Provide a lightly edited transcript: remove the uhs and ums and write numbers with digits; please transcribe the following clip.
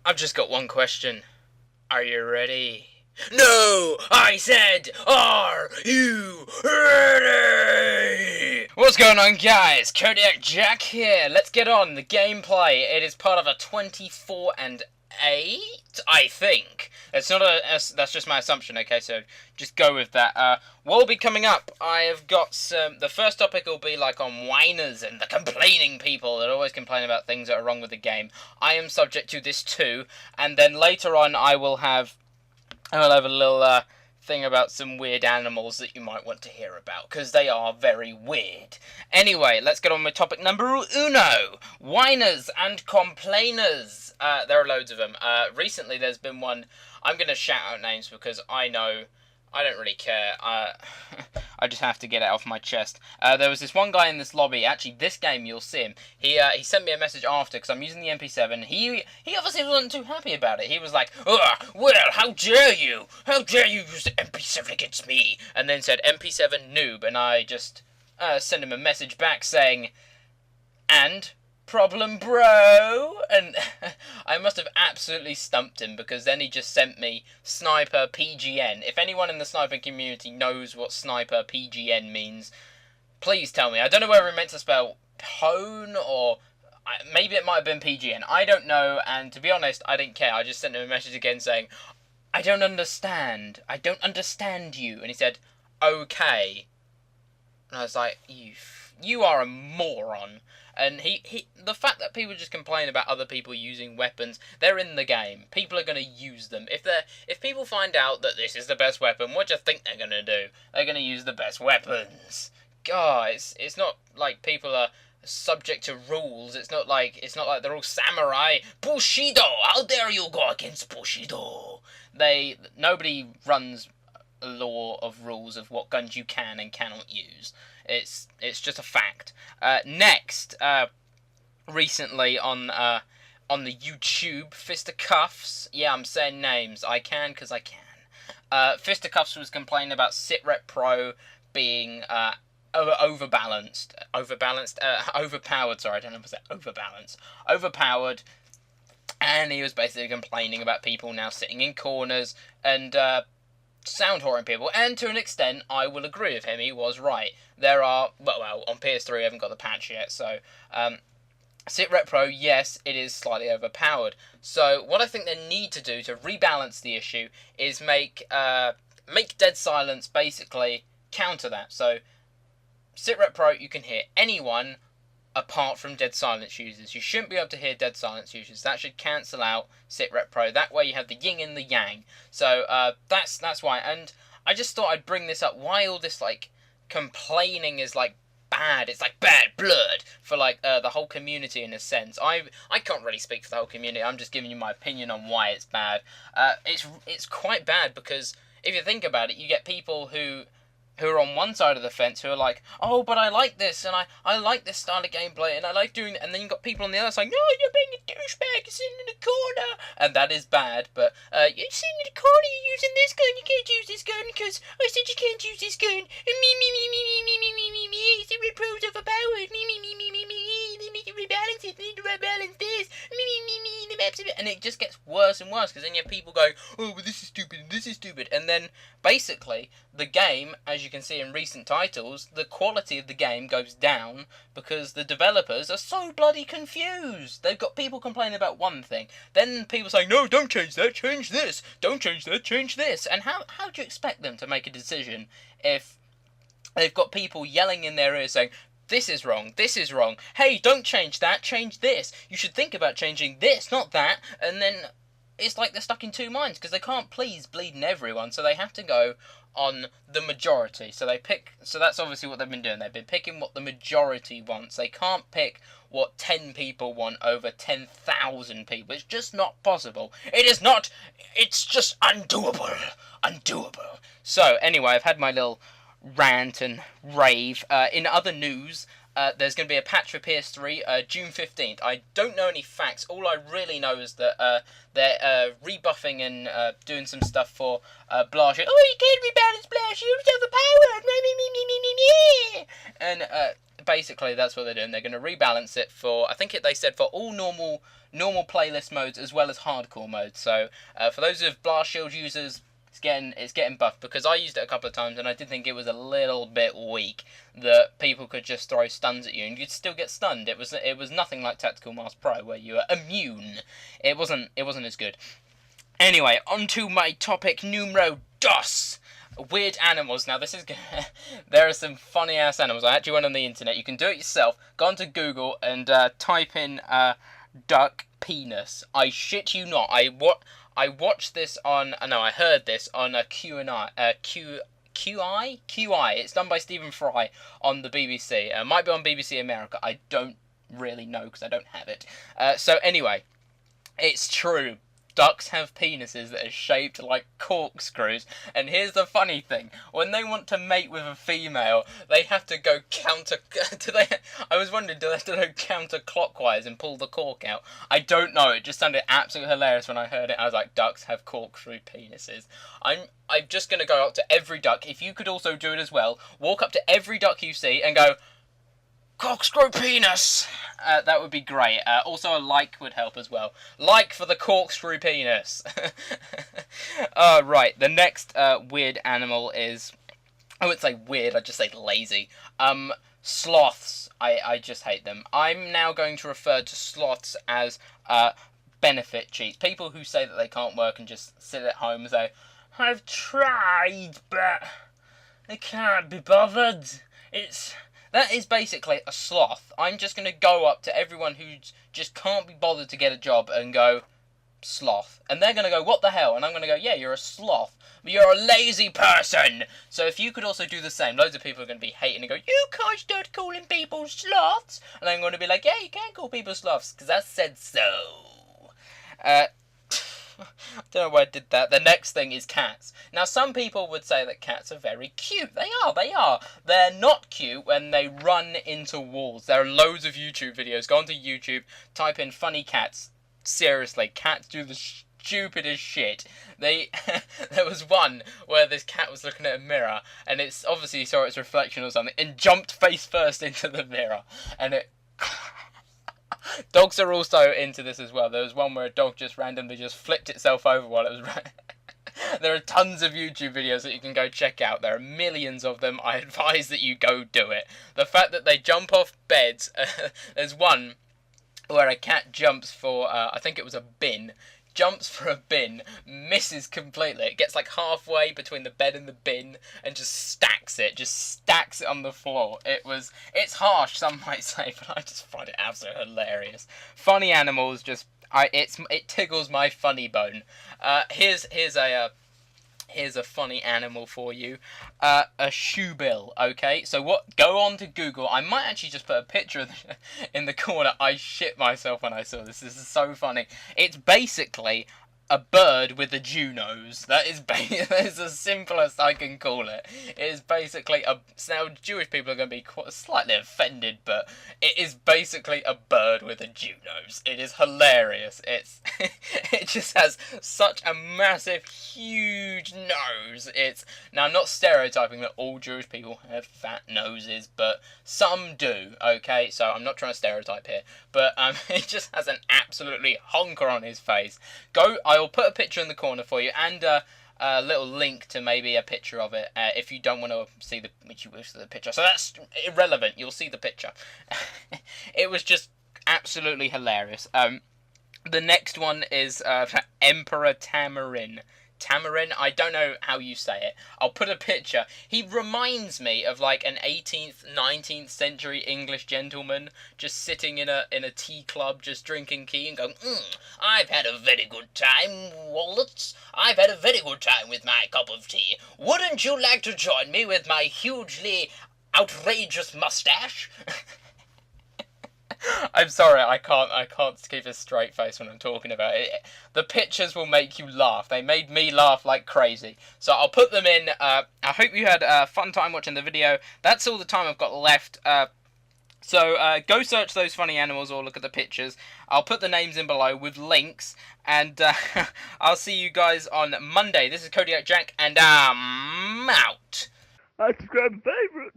I've just got one question. Are you ready? No! I said, are you ready? What's going on, guys? Kodiak Jack here. Let's get on the gameplay. It is part of a 24 and 8, I think. It's not that's just my assumption, okay, so just go with that. What will be coming up? I have got some, the first topic will be like on whiners and the complaining people that always complain about things that are wrong with the game. I am subject to this too, and then later on I will have a little thing about some weird animals that you might want to hear about, because they are very weird. Anyway, let's get on with topic number uno. Whiners and complainers. There are loads of them. Recently there's been one. I'm going to shout out names because I know I don't really care. I just have to get it off my chest. There was this one guy in this lobby. Actually, this game you'll see him. He sent me a message after because I'm using the MP7. He obviously wasn't too happy about it. He was like, "Ugh, well, how dare you? How dare you use the MP7 against me?" And then said MP7 noob, and I just sent him a message back saying, "And problem, bro?" And I must have absolutely stumped him, because then he just sent me Sniper PGN. If anyone in the sniper community knows what Sniper PGN means, please tell me. I don't know whether it meant to spell pwn or maybe it might have been PGN. I don't know, and to be honest, I didn't care. I just sent him a message again saying, "I don't understand. I don't understand you." And he said, "Okay." And I was like, you are a moron. And the fact that people just complain about other people using weapons, they're in the game. People are going to use them. If people find out that this is the best weapon, what do you think they're going to do? They're going to use the best weapons. Guys, it's not like people are subject to rules. It's not like they're all samurai. Bushido! How dare you go against Bushido? Nobody runs a law of rules of what guns you can and cannot use. It's just a fact. Next, recently on the YouTube, Fisticuffs. Yeah, I'm saying names. I can because I can. Fisticuffs was complaining about Sitrep Pro being overbalanced. Overpowered. Sorry, I don't know if I said overbalanced. Overpowered. And he was basically complaining about people now sitting in corners and sound whoring people, and to an extent I will agree with him. He was right. There are, well on PS3 I haven't got the patch yet, so Sitrep Pro, yes, it is slightly overpowered. So what I think they need to do to rebalance the issue is make Dead Silence basically counter that. So Sitrep Pro, you can hear anyone apart from Dead Silence users. You shouldn't be able to hear Dead Silence users. That should cancel out Sitrep Pro. That way you have the yin and the yang. So that's why. And I just thought I'd bring this up. Why all this like complaining is like bad? It's like bad blood for like the whole community in a sense. I can't really speak for the whole community. I'm just giving you my opinion on why it's bad. It's quite bad because if you think about it, you get people who are on one side of the fence who are like, "Oh, but I like this, and I like this style of gameplay, and I like doing it," and then you've got people on the other side, "No, you're being a douchebag, you're sitting in the corner," and that is bad, but, "You're sitting in the corner, you're using this gun, you can't use this gun, because I said you can't use this gun, and it's the repro's overpowered, they need to rebalance it, they need to rebalance this, the map's a bit," and it just gets worse and worse, because then you have people going, "Oh, but this is stupid, and this is stupid," and then, basically, the game, as you can see in recent titles, the quality of the game goes down because the developers are so bloody confused. They've got people complaining about one thing, then people saying, "No, don't change that, change this, don't change that, change this," and how do you expect them to make a decision if they've got people yelling in their ears saying, "This is wrong, hey, don't change that, change this, you should think about changing this, not that," and then it's like they're stuck in two minds because they can't please bleeding everyone, so they have to go on the majority. So that's obviously what they've been doing. They've been picking what the majority wants. They can't pick what 10 people want over 10,000 people. It's just not possible. It is not. It's just undoable. Undoable. So anyway, I've had my little rant and rave. In other news, there's going to be a patch for PS3 June 15th. I don't know any facts. All I really know is that they're rebuffing and doing some stuff for Blashield. "Oh, you can't rebalance Blashield, it's overpowered." And basically that's what they're doing. They're going to rebalance it for, I think they said for all normal playlist modes as well as hardcore modes. So for those of Blast Shield users, it's getting buffed, because I used it a couple of times and I did think it was a little bit weak, that people could just throw stuns at you and you'd still get stunned. It was nothing like Tactical Mask Pro where you were immune. It wasn't as good. Anyway, on to my topic numero dos. Weird animals. Now, there are some funny ass animals. I actually went on the internet. You can do it yourself. Go onto Google and type in duck penis. I shit you not. I watched this on. No, I heard this on a QI. It's done by Stephen Fry on the BBC. It might be on BBC America. I don't really know because I don't have it. So anyway, it's true. Ducks have penises that are shaped like corkscrews, and here's the funny thing: when they want to mate with a female, they have to go I was wondering, do they have to go counterclockwise and pull the cork out? I don't know. It just sounded absolutely hilarious when I heard it. I was like, ducks have corkscrew penises. I'm just gonna go up to every duck. If you could also do it as well, walk up to every duck you see and go, corkscrew penis! That would be great. Also, a like would help as well. Like for the corkscrew penis. Right, the next weird animal is... I wouldn't say weird, I'd just say lazy. Sloths. I just hate them. I'm now going to refer to sloths as benefit cheats. People who say that they can't work and just sit at home and say, I've tried, but I can't be bothered. That is basically a sloth. I'm just going to go up to everyone who just can't be bothered to get a job and go, sloth. And they're going to go, what the hell? And I'm going to go, yeah, you're a sloth. But you're a lazy person. So if you could also do the same, loads of people are going to be hating and go, you can't start calling people sloths. And I'm going to be like, yeah, you can call people sloths, because I said so. I don't know why I did that. The next thing is cats. Now, some people would say that cats are very cute. They are. They're not cute when they run into walls. There are loads of YouTube videos. Go onto YouTube, type in funny cats. Seriously, cats do the stupidest shit. There was one where this cat was looking at a mirror, and it's obviously saw its reflection or something, and jumped face first into the mirror. And it... Dogs are also into this as well. There was one where a dog just randomly just flipped itself over while it was There are tons of YouTube videos that you can go check out. There are millions of them. I advise that you go do it. The fact that they jump off beds... there's one where a cat jumps for, I think it was a bin. Jumps for a bin, misses completely. It gets like halfway between the bed and the bin and just stacks it on the floor. It's harsh, some might say, but I just find it absolutely hilarious. Funny animals, it tickles my funny bone. Here's a funny animal for you. A shoebill, okay? So go on to Google. I might actually just put a picture in the corner. I shit myself when I saw this. This is so funny. It's basically a bird with a Jew nose. That is the simplest I can call it. It is basically now Jewish people are going to be slightly offended, but it is basically a bird with a Jew nose. It is hilarious. It just has such a massive, huge nose. Now I'm not stereotyping that all Jewish people have fat noses, but some do. Okay, so I'm not trying to stereotype here, but it just has an absolutely honker on his face. I will put a picture in the corner for you, and a little link to maybe a picture of it if you don't want to see the picture. So that's irrelevant. You'll see the picture. It was just absolutely hilarious. The next one is Emperor Tamarin. Tamarin, I don't know how you say it. I'll put a picture. He reminds me of like an 18th, 19th century English gentleman just sitting in a tea club, just drinking tea and going, I've had a very good time, Wallets. I've had a very good time with my cup of tea. Wouldn't you like to join me with my hugely outrageous mustache? I'm sorry, I can't keep a straight face when I'm talking about it. The pictures will make you laugh. They made me laugh like crazy. So I'll put them in. I hope you had a fun time watching the video. That's all the time I've got left. So go search those funny animals or look at the pictures. I'll put the names in below with links. And I'll see you guys on Monday. This is Kodiak Jack, and I'm out. I subscribe and favorite.